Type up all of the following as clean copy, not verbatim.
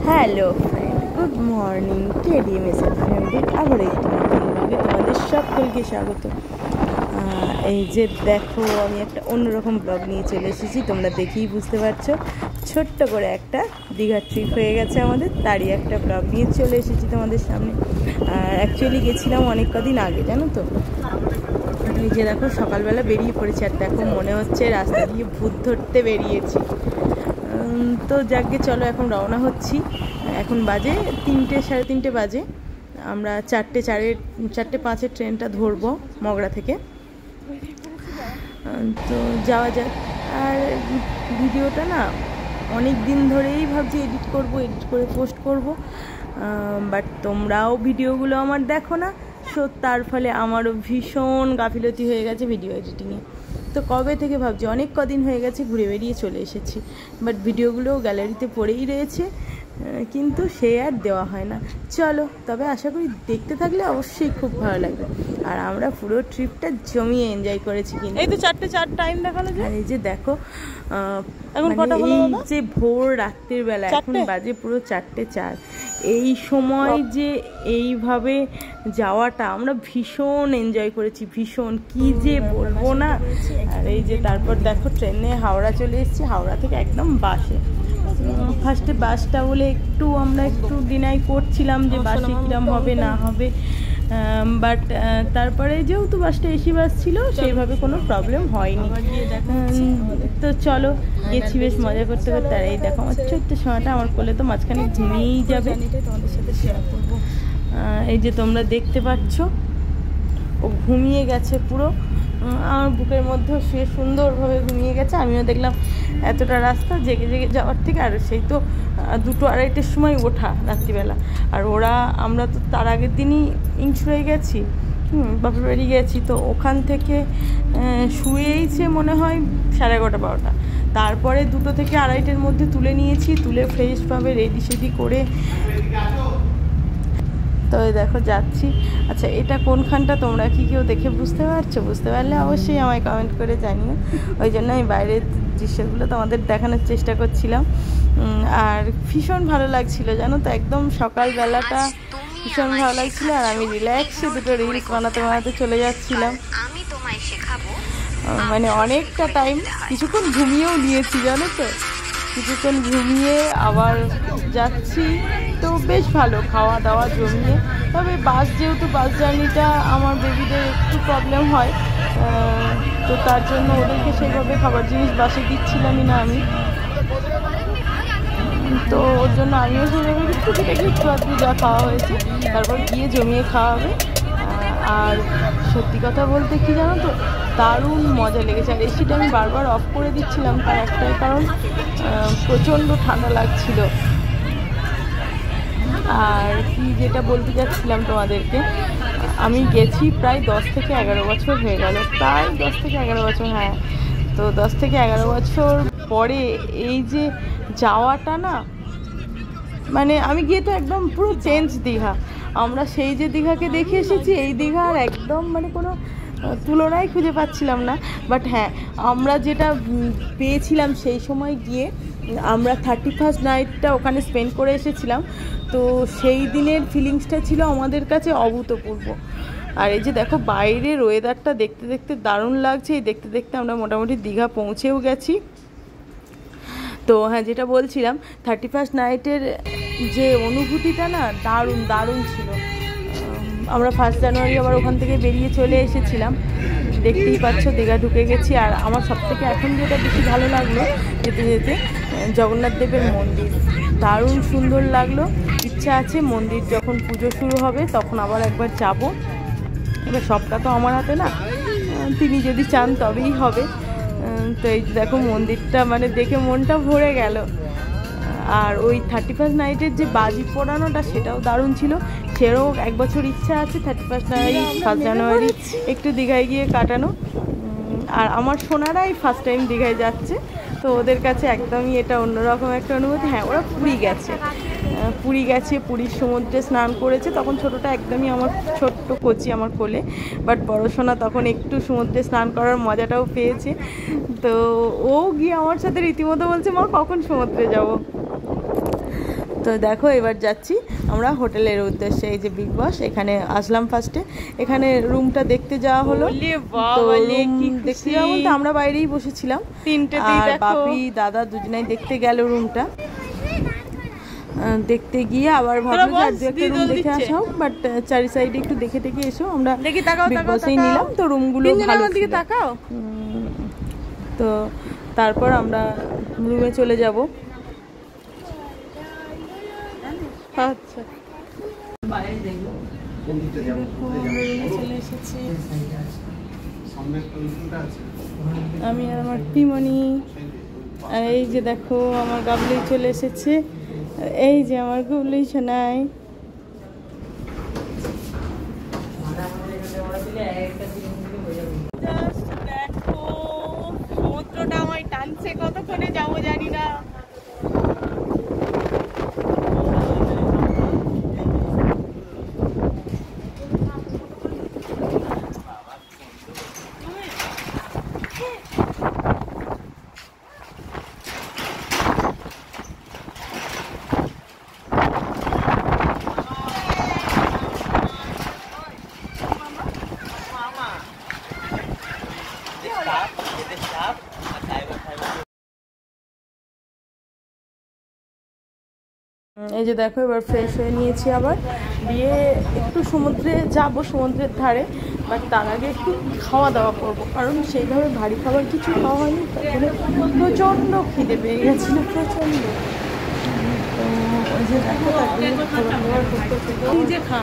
Hello friend, good morning. কেডিএমএসের ফ্যামিলির আবার একটু নতুন ব্লগে তোমাদের সকলকে স্বাগত। এই যে দেখো, আমি একটা অন্যরকম ব্লগ নিয়ে চলে এসেছি, তোমরা দেখেই বুঝতে পারছো। ছোট্ট করে একটা দীঘার ট্রিপ হয়ে গেছে আমাদের, তারই একটা ব্লগ নিয়ে চলে এসেছি তোমাদের সামনে। অ্যাকচুয়ালি গেছিলাম অনেক কদিন আগে, জানো তো। এই যে দেখো, সকালবেলা বেরিয়ে পড়েছি, আর দেখো মনে হচ্ছে রাস্তা দিয়ে ভূত ধরতে বেরিয়েছি। তো যাকে চলো, এখন রওনা হচ্ছি। এখন বাজে 3টে, সাড়ে 3টে বাজে। আমরা 4:05-এর ট্রেনটা ধরবো মগরা থেকে। তো যাওয়া যাক। আর ভিডিওটা না অনেক দিন ধরেই ভাবছি এডিট করে পোস্ট করব, বাট তোমরাও ভিডিওগুলো আমার দেখো না, সো তার ফলে আমারও ভীষণ গাফিলতি হয়ে গেছে ভিডিও এডিটিংয়ে। তো কবে থেকে ভাবছি, অনেক কদিন হয়ে গেছে ঘুরে বেরিয়ে চলে এসেছি, বাট ভিডিওগুলো গ্যালারিতে পড়েই রয়েছে, কিন্তু সে আর দেওয়া হয় না। চলো, তবে আশা করি দেখতে থাকলে অবশ্যই খুব ভালো লাগবে। আর আমরা পুরো ট্রিপটা জমিয়ে এনজয় করেছি। কিন্তু এই তো 4:04 টাইম দেখালো। আর এই যে দেখো, এখন এই যে ভোর রাত্রির বেলা, এখন বাজে পুরো 4:04। এই সময় যে এইভাবে যাওয়াটা আমরা ভীষণ এনজয় করেছি, ভীষণ, কি যে বলবো না। আর এই যে তারপর দেখো, ট্রেনে হাওড়া চলে এসেছি, হাওড়া থেকে একদম বাসে। ফার্স্টে বাসটা বলে আমরা একটু ডিনাই করছিলাম যে বাসে কিরম হবে না হবে, বাট তারপরে যেহেতু বাসটা এসি বাস ছিল, সেইভাবে কোনো প্রবলেম হয়নি। তো চলো, গেছি বেশ মজা করতে করতে। আর এই দেখো, আমার ছোট্ট সময়টা আমার কোলে তো মাঝখানে ঘুমিয়েই যাবে। এই যে তোমরা দেখতে পাচ্ছ, ও ঘুমিয়ে গেছে পুরো, আমার বুকের মধ্যেও সে সুন্দরভাবে ঘুমিয়ে গেছে। আমিও দেখলাম এতটা রাস্তা জেগে জেগে যাওয়ার থেকে, আর সেই তো 2-2:30-টের সময় ওঠা রাত্রিবেলা। আর আমরা তো তার আগের দিনই ইনছুয়ে গেছি, বাপের বাড়ি গেছি, তো ওখান থেকে শুয়েইছে মনে হয় 11:30-12টা। তারপরে 2টো থেকে 2:30-টের মধ্যে তুলে নিয়েছি, তুলে ফ্রেশভাবে রেডি সেডি করে তো দেখো যাচ্ছি। আচ্ছা, এটা কোনখানটা তোমরা কি কেউ দেখে বুঝতে পারছো? বুঝতে পারলে অবশ্যই আমায় কমেন্ট করে জানিও। ওই জন্য আমি বাইরের দৃশ্যগুলো তোমাদের দেখানোর চেষ্টা করছিলাম। আর ভীষণ ভালো লাগছিল, জানো তো, একদম সকালবেলাটা ভীষণ ভালো লাগছিল। আর আমি রিল্যাক্সে 2টো রিলস বানাতে চলে যাচ্ছিলাম। মানে অনেকটা টাইম, কিছুক্ষণ ঘুমিয়েও নিয়েছি, জানো তো, কিছুক্ষণ ঘুমিয়ে আবার যাচ্ছি। তো বেশ ভালো খাওয়া দাওয়া জমিয়ে। তবে যেহেতু বাস জার্নিটা আমার বেবিদের একটু প্রবলেম হয়, তো তার জন্য ওদেরকে সেইভাবে খাবার জিনিস বাসে দিচ্ছিলামই না আমি। তো ওর জন্য আমিও সেইভাবে একটু আধটু যা খাওয়া হয়েছে, তারপর গিয়ে জমিয়ে খাওয়া হবে। আর সত্যি কথা বলতে কি জানো তো, দারুণ মজা লেগেছে। আর এসিটা আমি বারবার অফ করে দিচ্ছিলাম, তার একটাই কারণ, প্রচণ্ড ঠান্ডা লাগছিল। আর কি যেটা বলতে যাচ্ছিলাম তোমাদেরকে, আমি গেছি প্রায় 10 থেকে 11 বছর হয়ে গেল, প্রায় 10 থেকে 11 বছর, হ্যাঁ। তো 10 থেকে 11 বছর পরে এই যে যাওয়াটা না, মানে আমি গিয়ে তো একদম পুরো চেঞ্জ দীঘা। আমরা সেই যে দীঘাকে দেখে এসেছি, এই দীঘার একদম মানে কোনো তুলনাই খুঁজে পাচ্ছিলাম না। বাট হ্যাঁ, আমরা যেটা পেয়েছিলাম সেই সময় গিয়ে, আমরা 31st নাইটটা ওখানে স্পেন্ড করে এসেছিলাম। তো সেই দিনের ফিলিংসটা ছিল আমাদের কাছে অভূতপূর্ব। আর এই যে দেখো, বাইরের ওয়েদারটা দেখতে দেখতে দারুণ লাগছে। এই দেখতে দেখতে আমরা মোটামুটি দীঘা পৌঁছেও গেছি। তো হ্যাঁ, যেটা বলছিলাম, 31st নাইটের যে অনুভূতিটা না, দারুণ দারুণ ছিল। আমরা 1 জানুয়ারি আবার ওখান থেকে বেরিয়ে চলে এসেছিলাম। দেখতেই পাচ্ছ, দীঘা ঢুকে গেছি। আর আমার সবথেকে এখন যেটা বেশি ভালো লাগলো, যেতে যেতে জগন্নাথ দেবের মন্দির দারুণ সুন্দর লাগলো। ইচ্ছা আছে মন্দির যখন পুজো শুরু হবে তখন আবার একবার যাব। এবার সবটা তো আমার হাতে না, তিনি যদি চান তবেই হবে। তো এই দেখো, মন্দিরটা মানে দেখে মনটা ভরে গেল। আর ওই 31st নাইটের যে বাজি পোড়ানোটা, সেটাও দারুণ ছিল। সেরও এক বছর ইচ্ছা আছে 31st নাইট 1 জানুয়ারি একটু দীঘায় গিয়ে কাটানো। আর আমার সোনারাই ফার্স্ট টাইম দীঘায় যাচ্ছে, তো ওদের কাছে একদমই এটা অন্যরকম একটা অনুভূতি। হ্যাঁ, ওরা পুরী গেছে, পুরীর সমুদ্রে স্নান করেছে। তখন ছোটোটা একদমই আমার ছোট্ট কচি আমার কোলে, বাট বড় সোনা তখন একটু সমুদ্রে স্নান করার মজাটাও পেয়েছে। তো ও গিয়ে আমার সাথে রীতিমতো বলছে, মা কখন সমুদ্রে যাব। তো দেখো এবার যাচ্ছি আমরা হোটেলের উদ্দেশ্যে। এই যে বিগ বস, এখানে আসলাম ফার্স্টে, এখানে রুমটা দেখতে যাওয়া হলো। তো দেখতে যাওয়া বলতে আমরা বাইরেই বসেছিলাম, আর বাপি দাদা দুজনেই দেখতে গেল রুমটা। দেখতে গিয়ে আবার ভাবলো যে আর দু একটা রুম দেখে আসা হোক, বাট চারি সাইডে একটু দেখে টেকে এসো। আমরা বিগ বসেই নিলাম, তো রুমগুলো ভালো ছিল। তো তারপর আমরা রুমে চলে যাব। আচ্ছা আমি আর আমার পিমনি, আর এই যে দেখো আমার গাবলি চলে এসেছে, এই যে আমার গুবলি শোনাই। দেখো সমুদ্রটা আমায় টানছে, কতক্ষণে যাবো জানি না। এই যে দেখো এবার ফ্রেশ হয়ে নিয়েছি, আবার দিয়ে একটু সমুদ্রে যাব, সমুদ্রের ধারে, বাট তার আগে একটু খাওয়া দাওয়া করবো, কারণ সেইভাবে ভারী খাবার কিছু খাওয়া হয়নি, তারপরে প্রচণ্ড খিদে পেয়ে গেছিলো, প্রচণ্ড। তো ওই যে দেখো তারপরে খাবার দাবার করতে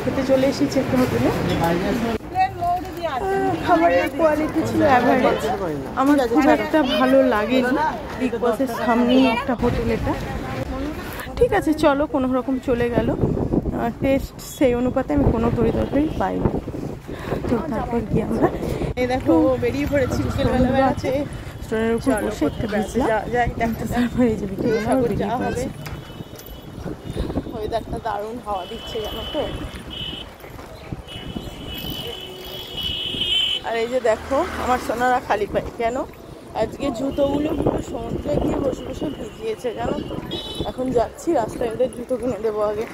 খেতে চলে এসেছি একটা হোটেলে। খাবারের কোয়ালিটি ছিল অ্যাভারেজ, আমার খুব একটা ভালো লাগেনি। বিগ বসের সামনেই একটা হোটেল এটা, ঠিক আছে চলো কোনো রকম চলে গেল। টেস্ট সেই অনুপাতে আমি কোনো তরি পাইনি। তো তারপর গিয়ে আমরা এই দেখো বেরিয়ে পড়েছি, বিকেলবেলা বেড়াচ্ছে, স্টোনের উপর বসে একটু ভিজলাম, তারপরে এই যে বিকেলবেলা বেরিয়ে পড়েছি। ওয়েদারটা দারুণ হাওয়া দিচ্ছে জানো তো। আর এই যে দেখো আমার সোনারা খালি পায় কেন, আজকে জুতোগুলো পুরো সমুদ্রে গিয়ে বসে বসে ভিজিয়েছে জানো তো। এখন যাচ্ছি রাস্তায় ওদের জুতো কিনে দেবো আগে।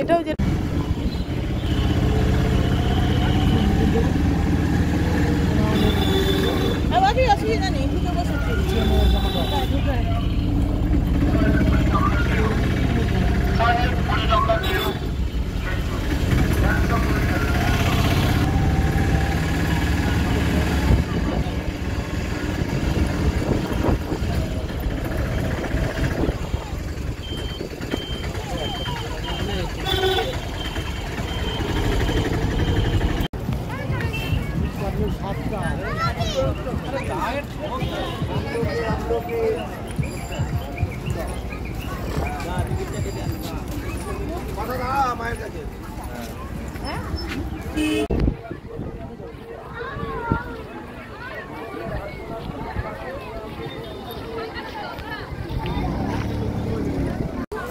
এটাও যে অসুবিধা নেই, ঢুকে বসেছি।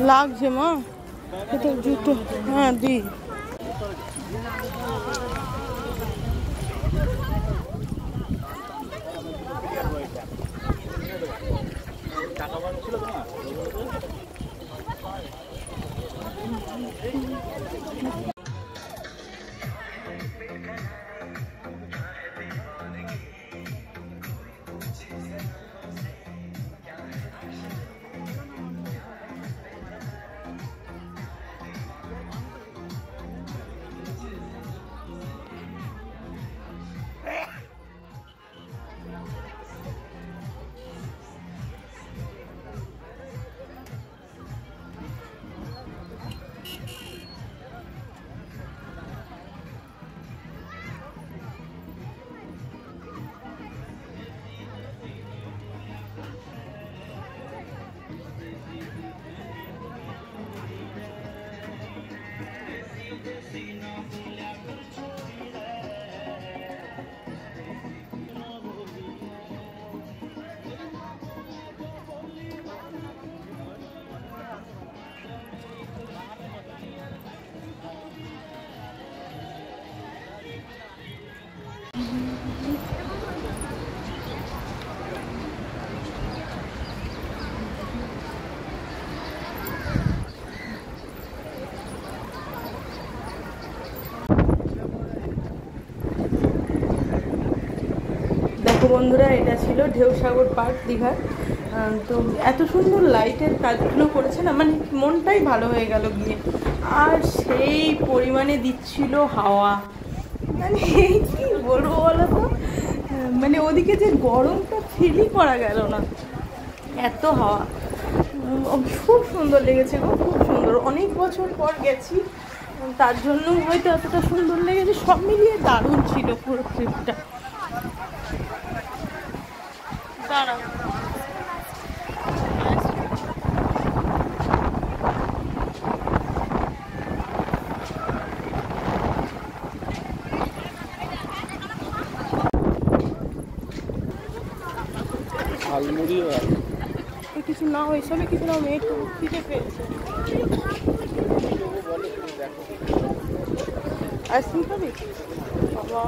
লাগছে মা, এটা জুতো, হ্যাঁ দি। দেখো বন্ধুরা, এটা ছিল ঢেউসাগর পার্ক দীঘার। তো এত সুন্দর লাইটের কাজগুলো করেছে না, মানে মনটাই ভালো হয়ে গেল গিয়ে। আর সেই পরিমাণে দিচ্ছিল হাওয়া, মানে কি বলবো বলো তো, মানে ওদিকে যে গরমটা ফিলই করা গেল না, এত হাওয়া। খুব সুন্দর লেগেছে গো, খুব সুন্দর। অনেক বছর পর গেছি, তার জন্য হয়তো এতটা সুন্দর লেগেছে। সব মিলিয়ে দারুণ ছিল পুরো ট্রিপটা। দাঁড়াও, কিছু না, ওইসবে কিছু না, মেয়ে একটু খিদে পেয়েছে। আইসক্রিম খাবি বাবা?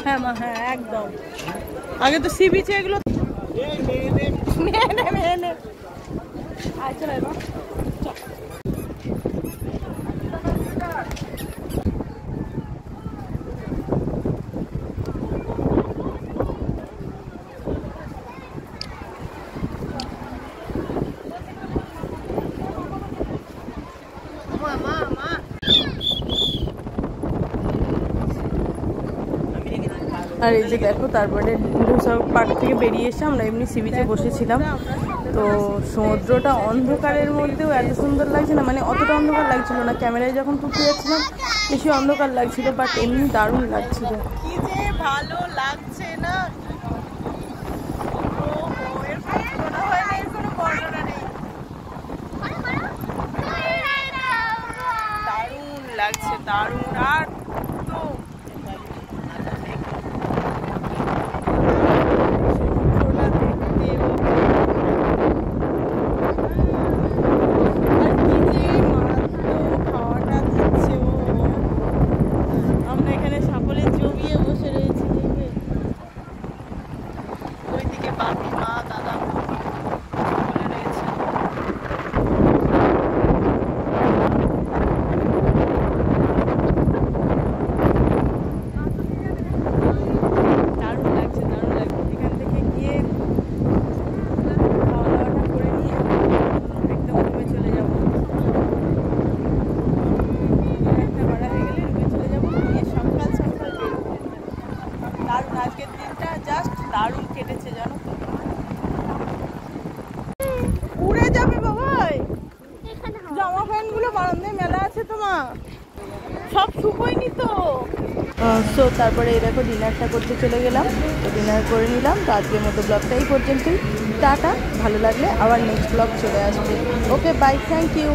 হ্যাঁ মা, হ্যাঁ একদম। আগে তো সি বিচে এগুলো আচ্ছা মা। আর এই যে দেখো, তারপরে ঢেউসাগর পার্ক থেকে বেরিয়ে এসে আমরা এমনি সি বিচে বসেছিলাম। তো সমুদ্রটা অন্ধকারের মধ্যেও এত সুন্দর লাগছে না, মানে অতটা অন্ধকার লাগছিল না। ক্যামেরায় যখন তুলতে যাচ্ছিলাম বেশি অন্ধকার লাগছিল, বাট এমনি দারুণ লাগছিল। কি যে ভালো লাগছে না, দারুণ লাগছে, দারুণ। আর তো দারুণ কেটেছে জানো তো। উড়ে যাবে বাবাই, জামা প্যান্ট গুলো বারান্দায় মেলা আছে তোমার, সব শুকোয়নি তো। তো তারপরে এই দেখো ডিনারটা করতে চলে গেলাম। তো ডিনার করে নিলাম। তো আজকের মতো ব্লগটা এই পর্যন্তই। টাটা, ভালো লাগলে আবার নেক্সট ব্লগ চলে আসবে। Okay bye, thank you.